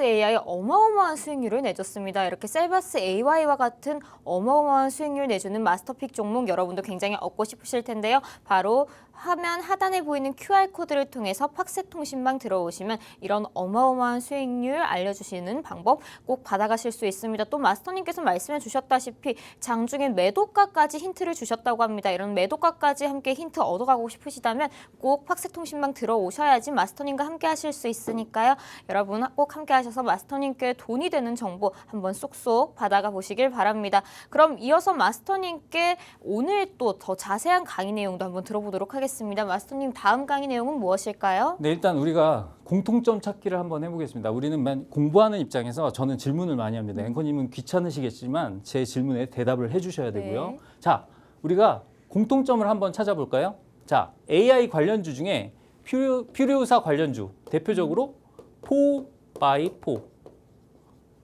AI 어마어마한 수익률을 내줬습니다. 이렇게 셀바스 AI와 같은 어마어마한 수익률 내주는 마스터픽 종목 여러분도 굉장히 얻고 싶으실 텐데요. 바로 화면 하단에 보이는 QR코드를 통해서 팍스통신망 들어오시면 이런 어마어마한 수익률 알려주시는 방법 꼭 받아가실 수 있습니다. 또 마스터님께서 말씀해 주셨다시피 장중에 매도가까지 힌트를 주셨다고 합니다. 이런 매도가까지 함께 힌트 얻어가고 싶으시다면 꼭 팍스통신망 들어오셔야지 마스터님과 함께 하실 수 있으니까요. 여러분 꼭 함께 하셔서 마스터님께 돈이 되는 정보 한번 쏙쏙 받아가 보시길 바랍니다. 그럼 이어서 마스터님께 오늘 또 더 자세한 강의 내용도 한번 들어보도록 하겠습니다. 마스터님 다음 강의 내용은 무엇일까요? 네, 일단 우리가 공통점 찾기를 한번 해보겠습니다. 우리는 공부하는 입장에서 저는 질문을 많이 합니다. 앵커님은 귀찮으시겠지만 제 질문에 대답을 해주셔야 되고요. 네. 자, 우리가 공통점을 한번 찾아볼까요? 자, AI 관련주 중에 퓨리오사 관련주 대표적으로 4x4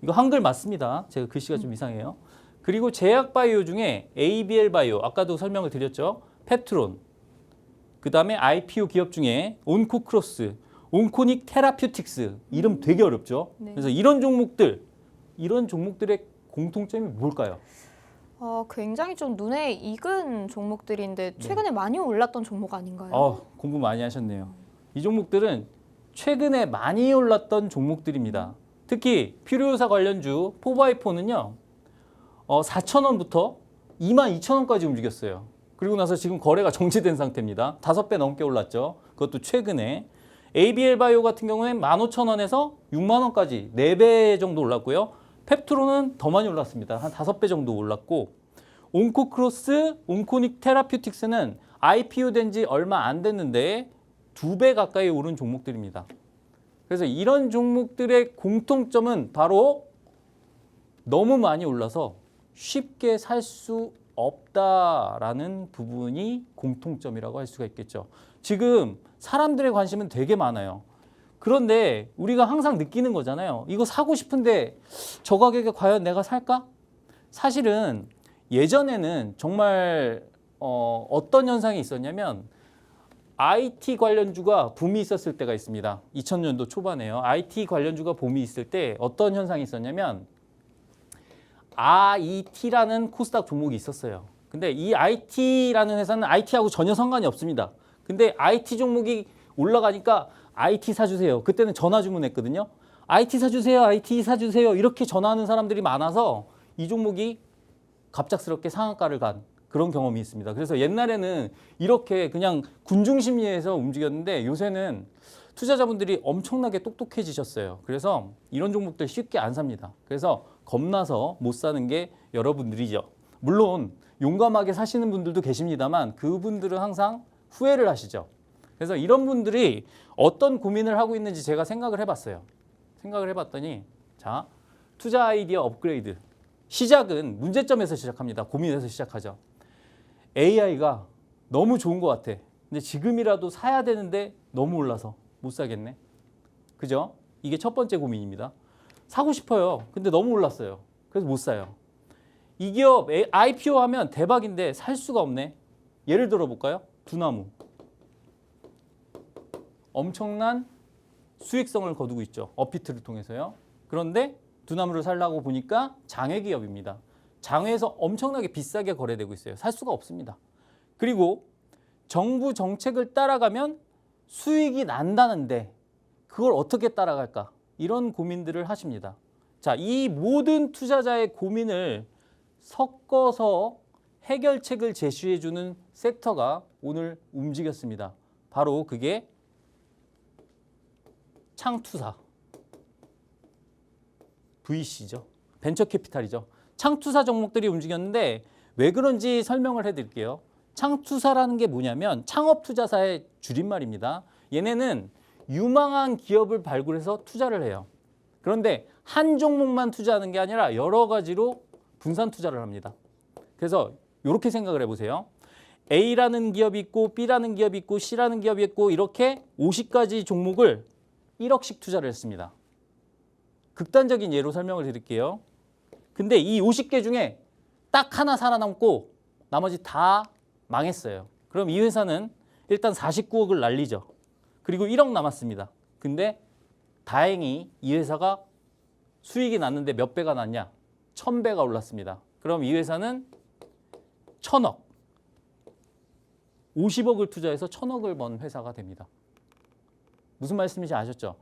이거 한글 맞습니다. 제가 글씨가 좀 이상해요. 그리고 제약바이오 중에 ABL 바이오 아까도 설명을 드렸죠. 페트론 그 다음에 IPO 기업 중에 온코크로스, 온코닉 테라퓨틱스 이름 되게 어렵죠. 네. 그래서 이런 종목들의 공통점이 뭘까요? 굉장히 좀 눈에 익은 종목들인데 최근에 많이 올랐던 종목 아닌가요? 공부 많이 하셨네요. 이 종목들은 최근에 많이 올랐던 종목들입니다. 특히 퓨리오사 관련주 4x4는요. 4,000원부터 22,000원까지 움직였어요. 그리고 나서 지금 거래가 정지된 상태입니다. 5배 넘게 올랐죠. 그것도 최근에. ABL 바이오 같은 경우는 15,000원에서 6만 원까지 4배 정도 올랐고요. 펩트론은 더 많이 올랐습니다. 한 5배 정도 올랐고 온코크로스, 온코닉 테라퓨틱스는 IPO 된 지 얼마 안 됐는데 2배 가까이 오른 종목들입니다. 그래서 이런 종목들의 공통점은 바로 너무 많이 올라서 쉽게 살 수 없다라는 부분이 공통점이라고 할 수가 있겠죠. 지금 사람들의 관심은 되게 많아요. 그런데 우리가 항상 느끼는 거잖아요. 이거 사고 싶은데 저 가격에 과연 내가 살까? 사실은 예전에는 정말 어떤 현상이 있었냐면 IT 관련주가 붐이 있었을 때가 있습니다. 2000년도 초반에요. IT 관련주가 붐이 있을 때 어떤 현상이 있었냐면 IT라는 코스닥 종목이 있었어요. 근데 이 IT라는 회사는 IT하고 전혀 상관이 없습니다. 근데 IT 종목이 올라가니까 IT 사주세요. 그때는 전화 주문했거든요. IT 사주세요. IT 사주세요. 이렇게 전화하는 사람들이 많아서 이 종목이 갑작스럽게 상한가를 간 그런 경험이 있습니다. 그래서 옛날에는 이렇게 그냥 군중 심리에서 움직였는데 요새는 투자자분들이 엄청나게 똑똑해지셨어요. 그래서 이런 종목들 쉽게 안 삽니다. 그래서 겁나서 못 사는 게 여러분들이죠. 물론 용감하게 사시는 분들도 계십니다만 그분들은 항상 후회를 하시죠. 그래서 이런 분들이 어떤 고민을 하고 있는지 제가 생각을 해봤어요. 생각을 해봤더니 자, 투자 아이디어 업그레이드. 시작은 문제점에서 시작합니다. 고민에서 시작하죠. AI가 너무 좋은 것 같아. 근데 지금이라도 사야 되는데 너무 올라서 못 사겠네. 그죠? 이게 첫 번째 고민입니다. 사고 싶어요. 근데 너무 올랐어요. 그래서 못 사요. 이 기업 IPO 하면 대박인데 살 수가 없네. 예를 들어 볼까요? 두나무. 엄청난 수익성을 거두고 있죠. 업비트를 통해서요. 그런데 두나무를 살라고 보니까 장외 기업입니다. 장외에서 엄청나게 비싸게 거래되고 있어요. 살 수가 없습니다. 그리고 정부 정책을 따라가면 수익이 난다는데 그걸 어떻게 따라갈까? 이런 고민들을 하십니다. 자, 이 모든 투자자의 고민을 섞어서 해결책을 제시해주는 섹터가 오늘 움직였습니다. 바로 그게 창투사, VC죠. 벤처캐피탈이죠. 창투사 종목들이 움직였는데 왜 그런지 설명을 해드릴게요. 창투사라는 게 뭐냐면 창업투자사의 줄임말입니다. 얘네는 유망한 기업을 발굴해서 투자를 해요. 그런데 한 종목만 투자하는 게 아니라 여러 가지로 분산 투자를 합니다. 그래서 이렇게 생각을 해보세요. A라는 기업이 있고 B라는 기업이 있고 C라는 기업이 있고 이렇게 50가지 종목을 1억씩 투자를 했습니다. 극단적인 예로 설명을 드릴게요. 근데 이 50개 중에 딱 하나 살아남고 나머지 다 망했어요. 그럼 이 회사는 일단 49억을 날리죠. 그리고 1억 남았습니다. 근데 다행히 이 회사가 수익이 났는데 몇 배가 났냐? 1000배가 올랐습니다. 그럼 이 회사는 1000억. 50억을 투자해서 1000억을 번 회사가 됩니다. 무슨 말씀인지 아셨죠?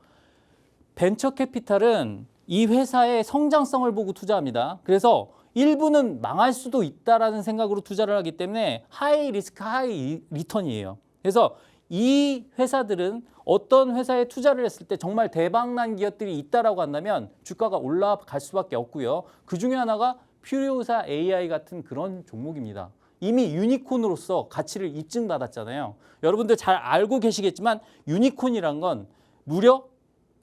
벤처캐피탈은 이 회사의 성장성을 보고 투자합니다. 그래서 일부는 망할 수도 있다라는 생각으로 투자를 하기 때문에 하이 리스크 하이 리턴이에요. 그래서 이 회사들은 어떤 회사에 투자를 했을 때 정말 대박난 기업들이 있다라고 한다면 주가가 올라갈 수밖에 없고요. 그 중에 하나가 퓨리오사 AI 같은 그런 종목입니다. 이미 유니콘으로서 가치를 입증받았잖아요. 여러분들 잘 알고 계시겠지만 유니콘이란 건 무려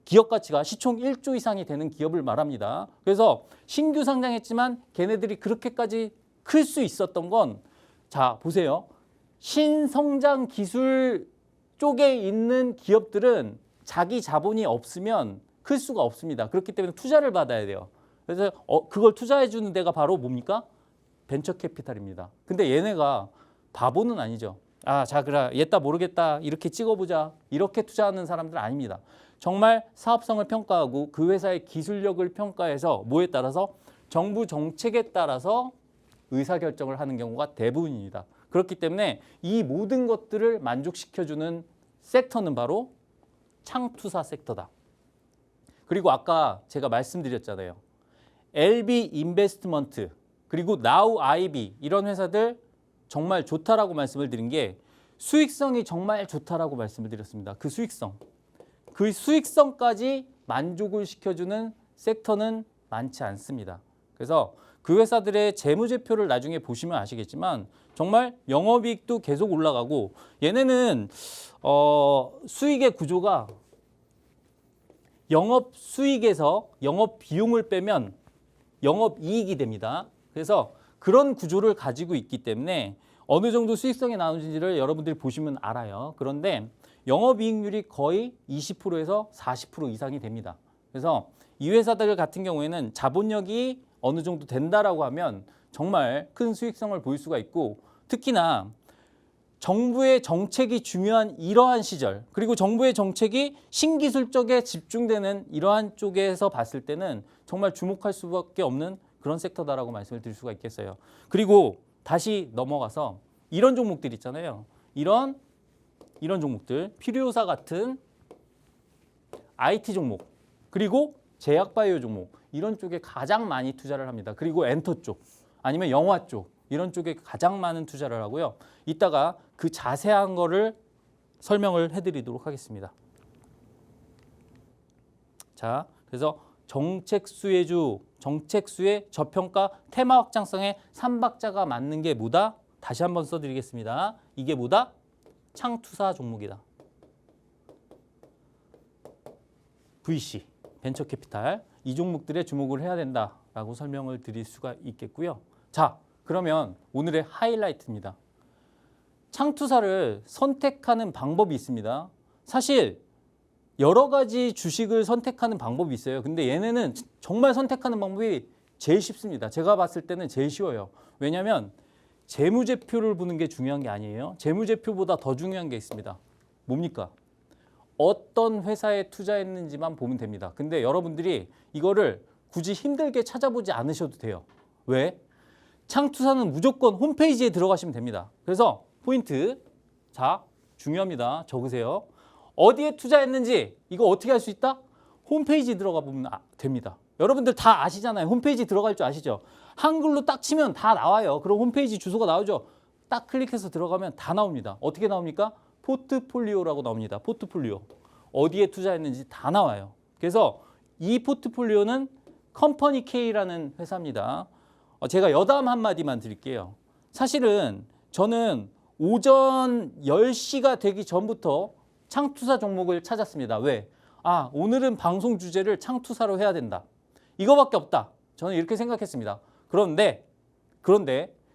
기업 가치가 시총 1조 이상이 되는 기업을 말합니다. 그래서 신규 상장했지만 걔네들이 그렇게까지 클 수 있었던 건 자, 보세요. 신성장 기술 쪽에 있는 기업들은 자기 자본이 없으면 클 수가 없습니다. 그렇기 때문에 투자를 받아야 돼요. 그래서 그걸 투자해 주는 데가 바로 뭡니까? 벤처캐피탈입니다. 근데 얘네가 바보는 아니죠. 아, 자, 그래, 얘따 모르겠다. 이렇게 찍어보자. 이렇게 투자하는 사람들은 아닙니다. 정말 사업성을 평가하고 그 회사의 기술력을 평가해서 뭐에 따라서 정부 정책에 따라서 의사결정을 하는 경우가 대부분입니다. 그렇기 때문에 이 모든 것들을 만족시켜주는 섹터는 바로 창투사 섹터다. 그리고 아까 제가 말씀드렸잖아요. LB 인베스트먼트 그리고 나우 IB 이런 회사들 정말 좋다라고 말씀을 드린 게 수익성이 정말 좋다라고 말씀을 드렸습니다. 그 수익성까지 만족을 시켜주는 섹터는 많지 않습니다. 그래서 그 회사들의 재무제표를 나중에 보시면 아시겠지만 정말 영업이익도 계속 올라가고 얘네는 수익의 구조가 영업 수익에서 영업 비용을 빼면 영업 이익이 됩니다. 그래서 그런 구조를 가지고 있기 때문에 어느 정도 수익성이 나오는지를 여러분들이 보시면 알아요. 그런데 영업이익률이 거의 20%에서 40% 이상이 됩니다. 그래서 이 회사들 같은 경우에는 자본력이 어느 정도 된다라고 하면 정말 큰 수익성을 보일 수가 있고 특히나 정부의 정책이 중요한 이러한 시절 그리고 정부의 정책이 신기술 쪽에 집중되는 이러한 쪽에서 봤을 때는 정말 주목할 수밖에 없는 그런 섹터다라고 말씀을 드릴 수가 있겠어요. 그리고 다시 넘어가서 이런 종목들 있잖아요. 이런 종목들, 필요사 같은 IT 종목, 그리고 제약바이오 종목 이런 쪽에 가장 많이 투자를 합니다. 그리고 엔터 쪽, 아니면 영화 쪽 이런 쪽에 가장 많은 투자를 하고요. 이따가 그 자세한 거를 설명을 해드리도록 하겠습니다. 자, 그래서 정책 수혜주, 정책 수혜, 저평가, 테마 확장성의 3박자가 맞는 게 뭐다? 다시 한번 써드리겠습니다. 이게 뭐다? 창투사 종목이다. VC, 벤처캐피탈 이 종목들에 주목을 해야 된다라고 설명을 드릴 수가 있겠고요. 자, 그러면 오늘의 하이라이트입니다. 창투사를 선택하는 방법이 있습니다. 사실 여러 가지 주식을 선택하는 방법이 있어요. 근데 얘네는 정말 선택하는 방법이 제일 쉽습니다. 제가 봤을 때는 제일 쉬워요. 왜냐하면 재무제표를 보는 게 중요한 게 아니에요. 재무제표보다 더 중요한 게 있습니다. 뭡니까? 어떤 회사에 투자했는지만 보면 됩니다. 근데 여러분들이 이거를 굳이 힘들게 찾아보지 않으셔도 돼요. 왜? 창투사는 무조건 홈페이지에 들어가시면 됩니다. 그래서 포인트, 자, 중요합니다. 적으세요. 어디에 투자했는지 이거 어떻게 할 수 있다? 홈페이지 들어가 보면 됩니다. 여러분들 다 아시잖아요. 홈페이지 들어갈 줄 아시죠? 한글로 딱 치면 다 나와요. 그럼 홈페이지 주소가 나오죠. 딱 클릭해서 들어가면 다 나옵니다. 어떻게 나옵니까? 포트폴리오라고 나옵니다. 포트폴리오. 어디에 투자했는지 다 나와요. 그래서 이 포트폴리오는 컴퍼니 K라는 회사입니다. 제가 여담 한마디만 드릴게요. 사실은 저는 오전 10시가 되기 전부터 창투사 종목을 찾았습니다. 왜? 오늘은 방송 주제를 창투사로 해야 된다. 이거밖에 없다. 저는 이렇게 생각했습니다. 그런데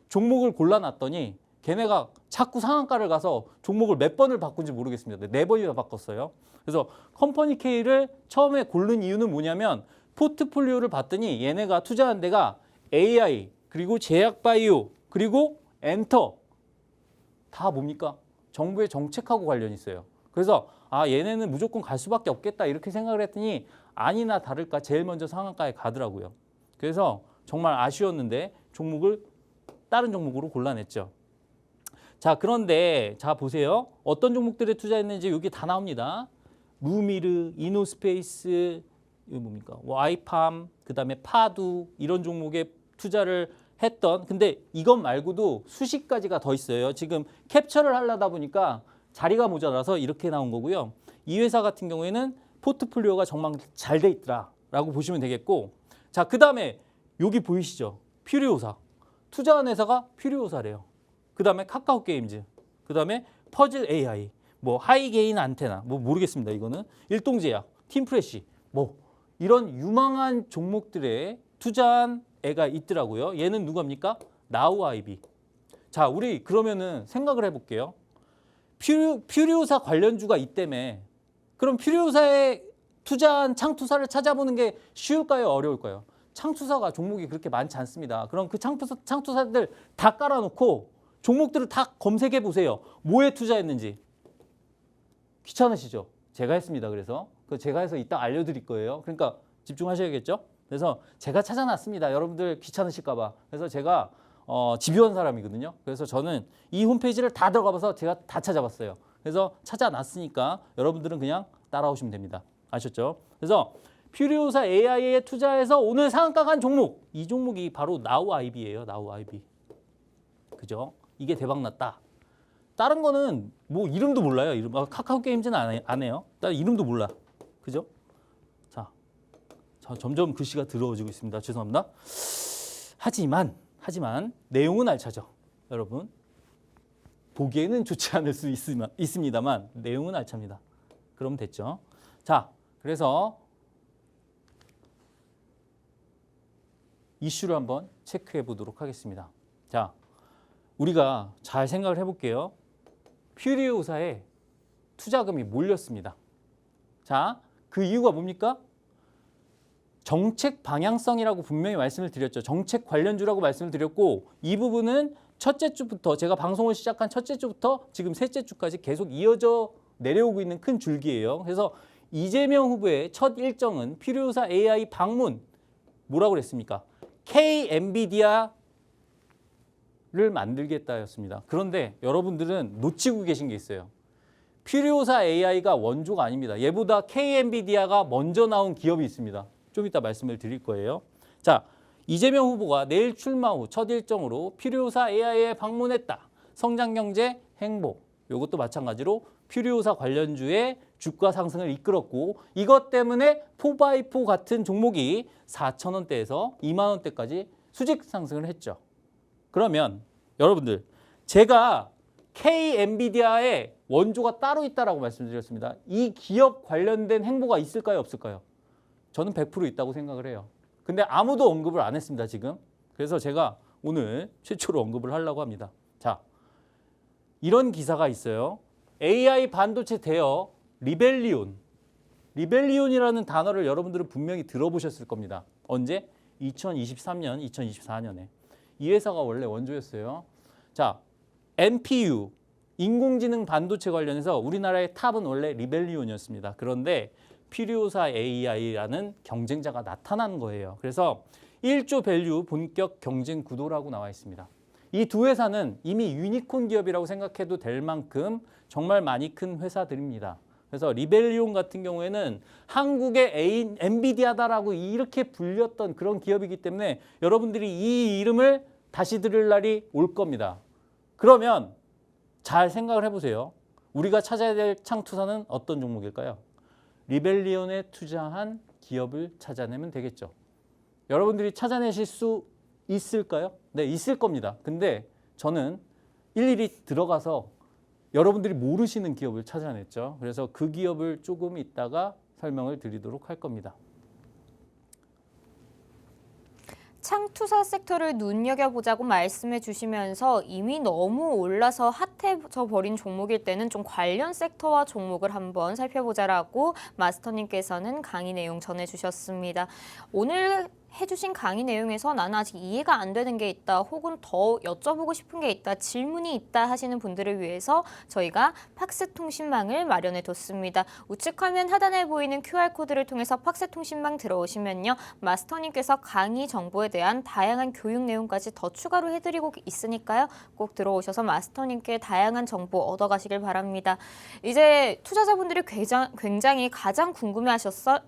종목을 골라놨더니 걔네가 자꾸 상한가를 가서 종목을 몇 번을 바꾼지 모르겠습니다. 4번이나 바꿨어요. 그래서 컴퍼니 K를 처음에 고른 이유는 뭐냐면 포트폴리오를 봤더니 얘네가 투자한 데가 AI, 그리고 제약바이오, 그리고 엔터 다 뭡니까? 정부의 정책하고 관련이 있어요. 그래서 얘네는 무조건 갈 수밖에 없겠다 이렇게 생각을 했더니 아니나 다를까 제일 먼저 상한가에 가더라고요. 그래서 정말 아쉬웠는데 다른 종목으로 골라냈죠. 자, 그런데 자 보세요. 어떤 종목들에 투자했는지 여기 다 나옵니다. 루미르, 이노스페이스, 이거 뭡니까? 와이팜, 그다음에 파두 이런 종목에 투자를 했던, 근데 이것 말고도 수십 가지가 더 있어요. 지금 캡처를 하려다 보니까 자리가 모자라서 이렇게 나온 거고요. 이 회사 같은 경우에는 포트폴리오가 정말 잘 돼 있더라라고 보시면 되겠고, 자, 그다음에 여기 보이시죠? 퓨리오사. 투자한 회사가 퓨리오사래요. 그다음에 카카오 게임즈, 그다음에 퍼즐 AI, 하이게인 안테나, 모르겠습니다. 이거는 일동제약, 팀프레시, 이런 유망한 종목들에 투자한 애가 있더라고요. 얘는 누굽니까? 나우아이비. 자, 우리 그러면은 생각을 해볼게요. 퓨리오사 관련주가 있다며. 그럼 퓨리오사에 투자한 창투사를 찾아보는 게 쉬울까요? 어려울까요? 창투사가 종목이 그렇게 많지 않습니다. 그럼 그 창투사들 다 깔아놓고 종목들을 다 검색해 보세요. 뭐에 투자했는지. 귀찮으시죠? 제가 했습니다. 그래서 제가 해서 이따 알려드릴 거예요. 그러니까 집중하셔야겠죠? 그래서 제가 찾아놨습니다. 여러분들 귀찮으실까 봐. 그래서 제가 집요한 사람이거든요. 그래서 저는 이 홈페이지를 다 들어가봐서 제가 다 찾아봤어요. 그래서 찾아놨으니까 여러분들은 그냥 따라오시면 됩니다. 아셨죠? 그래서 퓨리오사 AI에 투자해서 오늘 상한가 간 종목, 이 종목이 바로 나우아이비예요. 나우아이비. 그죠? 이게 대박났다. 다른 거는 이름도 몰라요. 카카오 게임즈는 안 해요. 나 이름도 몰라. 그죠? 자, 점점 글씨가 더러워지고 있습니다. 죄송합니다. 하지만 내용은 알차죠. 여러분. 보기에는 좋지 않을 수 있습니다만 내용은 알찹니다. 그럼 됐죠. 자, 그래서 이슈를 한번 체크해 보도록 하겠습니다. 자, 우리가 잘 생각을 해볼게요. 퓨리오사에 투자금이 몰렸습니다. 자, 그 이유가 뭡니까? 정책 방향성이라고 분명히 말씀을 드렸죠. 정책 관련주라고 말씀을 드렸고, 이 부분은 첫째 주부터, 제가 방송을 시작한 첫째 주부터 지금 셋째 주까지 계속 이어져 내려오고 있는 큰 줄기예요. 그래서 이재명 후보의 첫 일정은 퓨리오사 AI 방문, 뭐라고 그랬습니까? K-엔비디아를 만들겠다였습니다. 그런데 여러분들은 놓치고 계신 게 있어요. 퓨리오사 AI가 원조가 아닙니다. 얘보다 K-엔비디아가 먼저 나온 기업이 있습니다. 좀 이따 말씀을 드릴 거예요. 자, 이재명 후보가 내일 출마 후 첫 일정으로 퓨리오사 AI에 방문했다. 성장경제 행보. 이것도 마찬가지로 퓨리오사 관련주의 주가 상승을 이끌었고, 이것 때문에 4x4 같은 종목이 4,000원대에서 2만 원대까지 수직 상승을 했죠. 그러면 여러분들, 제가 K-엔비디아에 원조가 따로 있다라고 말씀드렸습니다. 이 기업 관련된 행보가 있을까요, 없을까요? 저는 100% 있다고 생각을 해요. 근데 아무도 언급을 안 했습니다, 지금. 그래서 제가 오늘 최초로 언급을 하려고 합니다. 자, 이런 기사가 있어요. AI 반도체 대여 리벨리온. 리벨리온이라는 단어를 여러분들은 분명히 들어보셨을 겁니다. 언제? 2023년, 2024년에. 이 회사가 원래 원조였어요. 자, NPU, 인공지능 반도체 관련해서 우리나라의 탑은 원래 리벨리온이었습니다. 그런데 퓨리오사 AI라는 경쟁자가 나타난 거예요. 그래서 1조 밸류 본격 경쟁 구도라고 나와 있습니다. 이 두 회사는 이미 유니콘 기업이라고 생각해도 될 만큼 정말 많이 큰 회사들입니다. 그래서 리벨리온 같은 경우에는 한국의 엔비디아다라고 이렇게 불렸던 그런 기업이기 때문에 여러분들이 이 이름을 다시 들을 날이 올 겁니다. 그러면 잘 생각을 해보세요. 우리가 찾아야 될 창투사는 어떤 종목일까요? 리벨리온에 투자한 기업을 찾아내면 되겠죠. 여러분들이 찾아내실 수 있을까요? 네, 있을 겁니다. 근데 저는 일일이 들어가서 여러분들이 모르시는 기업을 찾아냈죠. 그래서 그 기업을 조금 있다가 설명을 드리도록 할 겁니다. 창투사 섹터를 눈여겨보자고 말씀해 주시면서 이미 너무 올라서 핫해져 버린 종목일 때는 좀 관련 섹터와 종목을 한번 살펴보자라고 마스터님께서는 강의 내용 전해주셨습니다. 오늘 해주신 강의 내용에서 나는 아직 이해가 안 되는 게 있다, 혹은 더 여쭤보고 싶은 게 있다, 질문이 있다 하시는 분들을 위해서 저희가 팍스 통신망을 마련해 뒀습니다. 우측 화면 하단에 보이는 QR코드를 통해서 팍스 통신망 들어오시면요, 마스터님께서 강의 정보에 대한 다양한 교육 내용까지 더 추가로 해드리고 있으니까요, 꼭 들어오셔서 마스터님께 다양한 정보 얻어가시길 바랍니다. 이제 투자자분들이 굉장히 가장 궁금해하셨을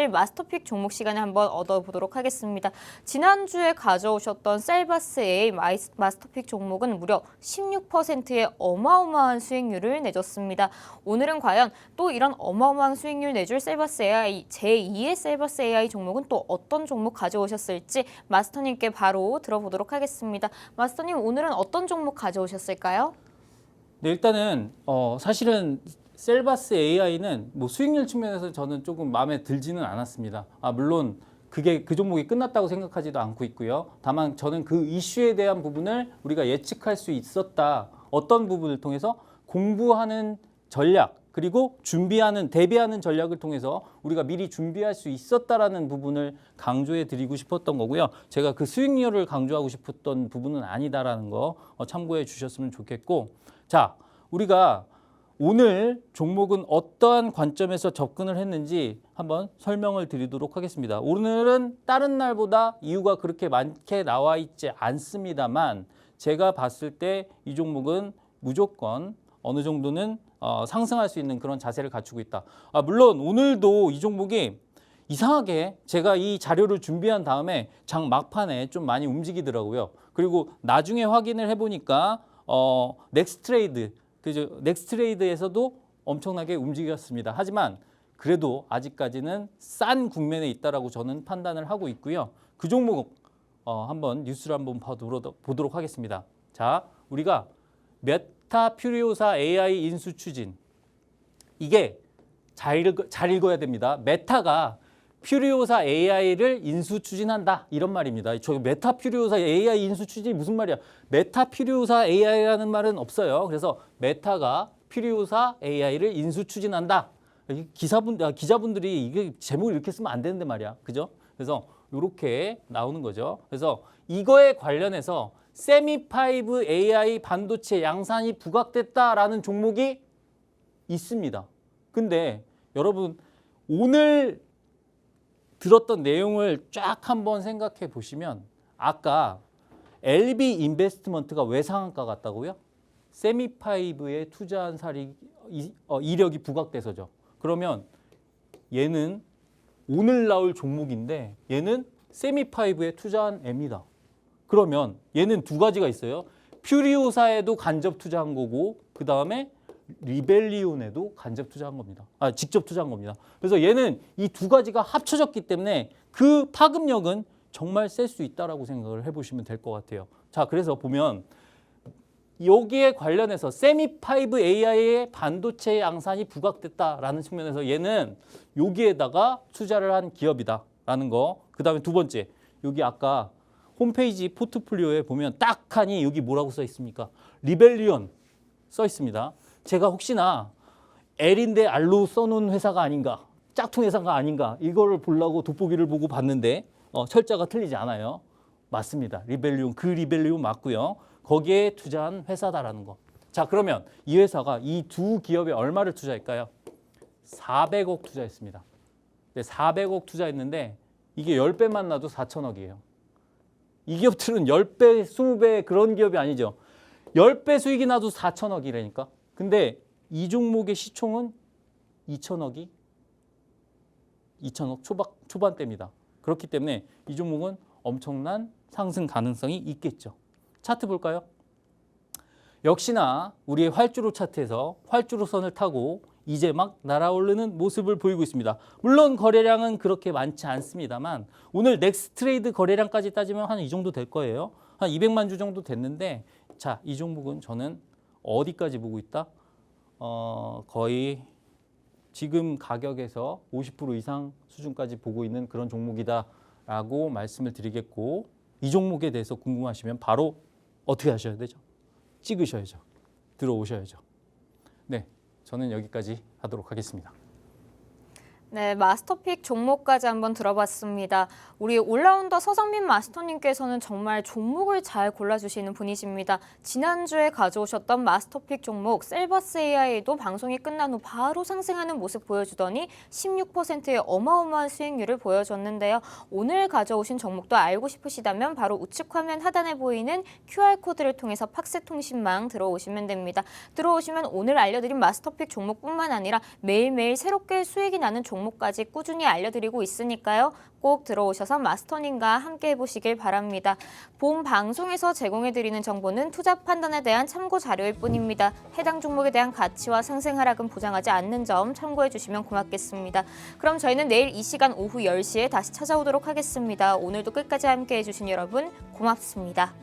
마스터픽 종목 시간에 한번 보도록 하겠습니다. 지난주에 가져오셨던 셀바스 AI 마스터픽 종목은 무려 16%의 어마어마한 수익률을 내줬습니다. 오늘은 과연 또 이런 어마어마한 수익률 내줄 셀바스 AI, 제2의 셀바스 AI 종목은 또 어떤 종목 가져오셨을지 마스터님께 바로 들어보도록 하겠습니다. 마스터님, 오늘은 어떤 종목 가져오셨을까요? 네, 일단은 사실은 셀바스 AI는 뭐 수익률 측면에서 저는 조금 마음에 들지는 않았습니다. 물론 그 종목이 끝났다고 생각하지도 않고 있고요. 다만 저는 그 이슈에 대한 부분을 우리가 예측할 수 있었다. 어떤 부분을 통해서 공부하는 전략, 그리고 대비하는 전략을 통해서 우리가 미리 준비할 수 있었다라는 부분을 강조해 드리고 싶었던 거고요. 제가 그 수익률을 강조하고 싶었던 부분은 아니다라는 거 참고해 주셨으면 좋겠고, 자, 우리가 오늘 종목은 어떠한 관점에서 접근을 했는지 한번 설명을 드리도록 하겠습니다. 오늘은 다른 날보다 이유가 그렇게 많게 나와 있지 않습니다만, 제가 봤을 때 이 종목은 무조건 어느 정도는 상승할 수 있는 그런 자세를 갖추고 있다. 물론 오늘도 이 종목이 이상하게 제가 이 자료를 준비한 다음에 장 막판에 좀 많이 움직이더라고요. 그리고 나중에 확인을 해보니까 넥스트레이드에서도 엄청나게 움직였습니다. 하지만 그래도 아직까지는 싼 국면에 있다라고 저는 판단을 하고 있고요. 그 종목 한번 뉴스를 한번 보도록 하겠습니다. 자, 우리가 메타 퓨리오사 AI 인수 추진, 이게 잘 읽어야 됩니다. 메타가 퓨리오사 AI를 인수 추진한다, 이런 말입니다. 저 메타 퓨리오사 AI 인수 추진이 무슨 말이야? 메타 퓨리오사 AI라는 말은 없어요. 그래서 메타가 퓨리오사 AI를 인수 추진한다. 기자분들이 이게 제목을 이렇게 쓰면 안 되는데 말이야. 그죠? 그래서 이렇게 나오는 거죠. 그래서 이거에 관련해서 세미5 AI 반도체 양산이 부각됐다라는 종목이 있습니다. 근데 여러분, 오늘 들었던 내용을 쫙 한번 생각해 보시면, 아까 LB 인베스트먼트가 왜 상한가 같다고요? 세미5에 투자한 이력이 부각돼서죠. 그러면 얘는 오늘 나올 종목인데 얘는 세미5에 투자한 애입니다. 그러면 얘는 두 가지가 있어요. 퓨리오사에도 간접 투자한 거고, 그 다음에 리벨리온에도 간접 투자한 겁니다. 직접 투자한 겁니다. 그래서 얘는 이 두 가지가 합쳐졌기 때문에 그 파급력은 정말 셀 수 있다라고 생각을 해보시면 될 것 같아요. 자, 그래서 보면 여기에 관련해서 세미5 AI의 반도체 양산이 부각됐다라는 측면에서 얘는 여기에다가 투자를 한 기업이다라는 거. 그다음에 두 번째, 여기 아까 홈페이지 포트폴리오에 보면 딱 하니 여기 뭐라고 써 있습니까? 리벨리온 써 있습니다. 제가 혹시나 L인데 R로 써놓은 회사가 아닌가, 짝퉁 회사가 아닌가 이거를 보려고 돋보기를 보고 봤는데 철자가 틀리지 않아요. 맞습니다. 리벨리온, 그 리벨리온 맞고요. 거기에 투자한 회사다라는 거. 자, 그러면 이 회사가 이 두 기업에 얼마를 투자할까요? 400억 투자했습니다. 네, 400억 투자했는데 이게 10배만 나도 4천억이에요. 이 기업들은 10배, 20배 그런 기업이 아니죠. 10배 수익이 나도 4천억이라니까. 근데 이 종목의 시총은 2천억이 2천억 초반대입니다. 그렇기 때문에 이 종목은 엄청난 상승 가능성이 있겠죠. 차트 볼까요? 역시나 우리의 활주로 차트에서 활주로선을 타고 이제 막 날아오르는 모습을 보이고 있습니다. 물론 거래량은 그렇게 많지 않습니다만 오늘 넥스트레이드 거래량까지 따지면 한 이 정도 될 거예요. 한 200만 주 정도 됐는데 자, 이 종목은 저는 어디까지 보고 있다? 거의 지금 가격에서 50% 이상 수준까지 보고 있는 그런 종목이다라고 말씀을 드리겠고 이 종목에 대해서 궁금하시면 바로 어떻게 하셔야 되죠? 찍으셔야죠. 들어오셔야죠. 네, 저는 여기까지 하도록 하겠습니다. 네, 마스터픽 종목까지 한번 들어봤습니다. 우리 올라운더 서성민 마스터님께서는 정말 종목을 잘 골라주시는 분이십니다. 지난주에 가져오셨던 마스터픽 종목 셀버스 AI도 방송이 끝난 후 바로 상승하는 모습 보여주더니 16%의 어마어마한 수익률을 보여줬는데요. 오늘 가져오신 종목도 알고 싶으시다면 바로 우측 화면 하단에 보이는 QR코드를 통해서 팍스통신망 들어오시면 됩니다. 들어오시면 오늘 알려드린 마스터픽 종목뿐만 아니라 매일매일 새롭게 수익이 나는 종목까지 꾸준히 알려드리고 있으니까요. 꼭 들어오셔서 마스터님과 함께 해보시길 바랍니다. 본 방송에서 제공해드리는 정보는 투자 판단에 대한 참고 자료일 뿐입니다. 해당 종목에 대한 가치와 상승 하락은 보장하지 않는 점 참고해 주시면 고맙겠습니다. 그럼 저희는 내일 이 시간 오후 10시에 다시 찾아오도록 하겠습니다. 오늘도 끝까지 함께 해주신 여러분 고맙습니다.